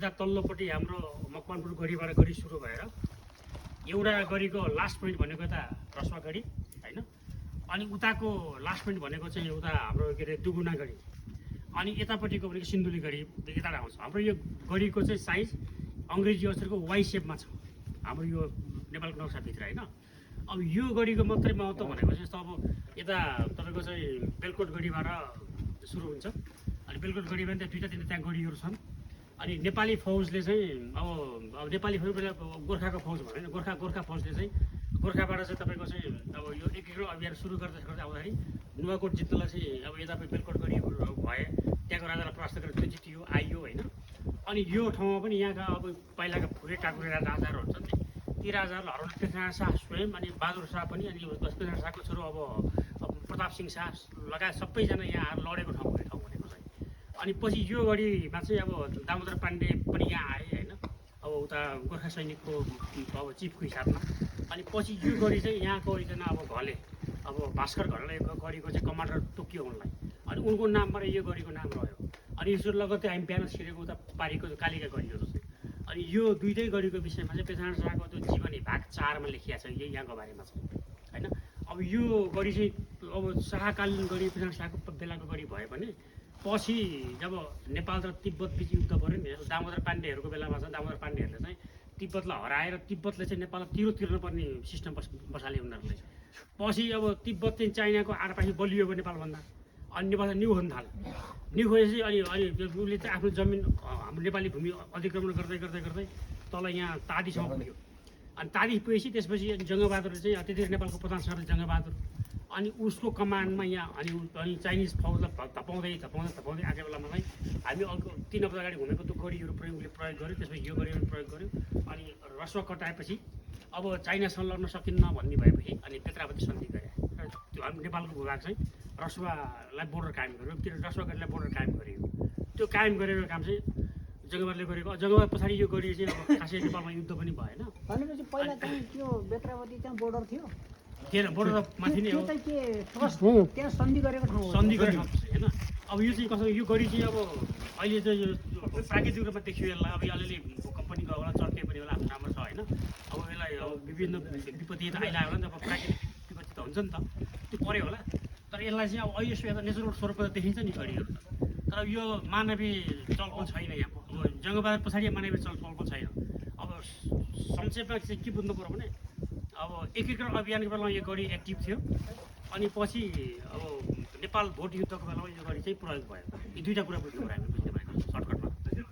यता तल्लोपट्टि हाम्रो मकवानपुर गढीबाट गढी सुरु भएर एउटा गढीको लास्ट पोइन्ट भनेको यता रसवा गढी होइन, अनि उताको लास्ट पोइन्ट भनेको चाहिँ उता हाम्रो के अरे दुगुना गढी, अनि यतापट्टिको भनेको सिन्धुली गढी यता आउँछ। हाम्रो यो गढीको चाहिँ साइज अङ्ग्रेजी अक्षरको वाइ सेपमा छ हाम्रो यो नेपालको नक्साभित्र होइन। अब यो गढीको मात्रै महत्त्व भनेको चाहिँ अब यता तपाईँको चाहिँ बेलकोट गढीबाट सुरु हुन्छ, अनि बेलकोट गढीमा त्यहाँ दुईवटा तिनवटा त्यहाँ गढीहरू छन्। अनि नेपाली फौजले चाहिँ अब नेपाली फौज गोर्खाको फौज भन्यो होइन, गोर्खा फौजले चाहिँ गोर्खाबाट चाहिँ तपाईँको चाहिँ अब यो एकीकरण अभियान सुरु गर्दै आउँदाखेरि नुवाकोट जित्नलाई चाहिँ अब यता बेलकोट गढीहरू भए, त्यहाँको राजालाई परास्त गरेर जितियो आइयो होइन। अनि यो ठाउँमा पनि यहाँका अब पहिलाका फुरे टाकुरे राजाहरू हुन्छन् नि, ती राजाहरूलाई हराउन पृथ्वीनारायण शाह स्वयं अनि बहादुर शाह पनि, अनि पृथ्वीनारायण शाहको छोरो अब प्रताप सिंह शाह लगायत सबैजना यहाँ आएर लडेको ठाउँ भनेको चाहिँ। अनि पछि यो गढीमा चाहिँ अब दामोदर पाण्डे पनि यहाँ आए होइन, अब उता गोर्खा सैनिकको अब चिफको हिसाबमा। अनि पछि यो गढी चाहिँ यहाँको एकजना अब घले अब भास्कर घरले गढीको चाहिँ कमान्डर तोकियो उनलाई, अनि उनको नामबाट यो गढीको नाम रह्यो। अनि यसो लगत्तै हामी बिहान छिरेको उता पारीको कालिका गढी हो जस्तै। अनि यो दुइटै गढीको विषयमा चाहिँ पृथ्वीनारायण शाहको त्यो जीवनी भाग 4मा लेखिएको छ यहाँको बारेमा चाहिँ होइन। अब यो गढी चाहिँ अब शाहकालीन गढी पृथ्वीनारायण शाहको बेलाको गढी भयो भने पछि जब नेपाल र तिब्बत बिच युद्ध पऱ्यो नि, दामोदर पाण्डेहरूको बेलामा चाहिँ दामोदर पाण्डेहरूले चाहिँ तिब्बतलाई हराएर तिब्बतले चाहिँ नेपाललाई तिर्नुपर्ने सिस्टम बसाले उनीहरूले। पछि अब तिब्बत चाहिँ चाइनाको आडपाखि बलियो नेपालभन्दा, अनि नेपाल न्यु हुन थाल्यो। न्यु भएपछि अनि उसले चाहिँ आफ्नो जमिन हाम्रो नेपाली भूमि अतिक्रमण गर्दै गर्दै गर्दै तल यहाँ तादीसम्म पुग्यो। अनि तादी पुगेपछि त्यसपछि जङ्गबहादुरले चाहिँ त्यतिखेर नेपालको प्रधान सेनापति जङ्गबहादुर, अनि उसको कमान्डमा यहाँ अनि चाइनिज फौजलाई धपाउँदै आएको बेलामा चाहिँ हामी अर्को 3 हप्ता अगाडि घुमेको त्यो गढीहरू प्रयोग गर्यो। त्यसपछि यो गढीहरू प्रयोग गर्यो। अनि रसुवा कटाएपछि अब चाइनासँग लड्न सकिन्न भन्ने भएपछि अनि पेत्रावती सन्धि गरे। त्यो हाम्रो नेपालको भूभाग चाहिँ रसुवालाई बोर्डर कायम गर्यो, त्यो रसुवा गढीलाई बोर्डर कायम गरियो। त्यो कायम गरेको काम चाहिँ जङ्गबहादुरले गरेको। जङ्गबहादुर पछाडि यो गढी चाहिँ अब खासै नेपालमा युद्ध पनि भएन। भनेपछि पहिला चाहिँ त्यो बेत्रावती त्यहाँ बोर्डर थियो, थिएन, बोर्डर माथि नै हो, त्यहाँ सन्धि गरेको ठाउँ सन्धि गरेको ठाउँ होइन। अब यो चाहिँ कसो यो गढी चाहिँ अब अहिले चाहिँ यो प्राकृतिक रूपमा देखियो, यसलाई अब अलिअलि भूकम्प पनि गयो होला, चर्के पनि होला, आफ्नो राम्रो छ होइन। अब यसलाई अब विभिन्न विपत्ति त आइलाग्यो होला नि त, अब प्राकृतिक विपत्ति त हुन्छ नि त, त्यो पऱ्यो होला। तर यसलाई चाहिँ अब अहिले यस्तो एउटा नेचुरल स्वरूपमा देखिन्छ नि गढीहरू त। तर यो मानवीय चलपल छैन यहाँ। अब जङ्गबहादुर पछाडि मानवीय चलपल छैन। अब संक्षेपमा चाहिँ के बुझ्नु पऱ्यो भने अब एकीकरण अभियानको बेलामा यो गढी एक्टिभ थियो, अनि पछि अब नेपाल भोट युद्धको बेलामा यो गढी चाहिँ प्रयोग भयो। यी दुईवटा कुरा बुझ्नु पऱ्यो हामी बुझ्ने भएको सर्टकट।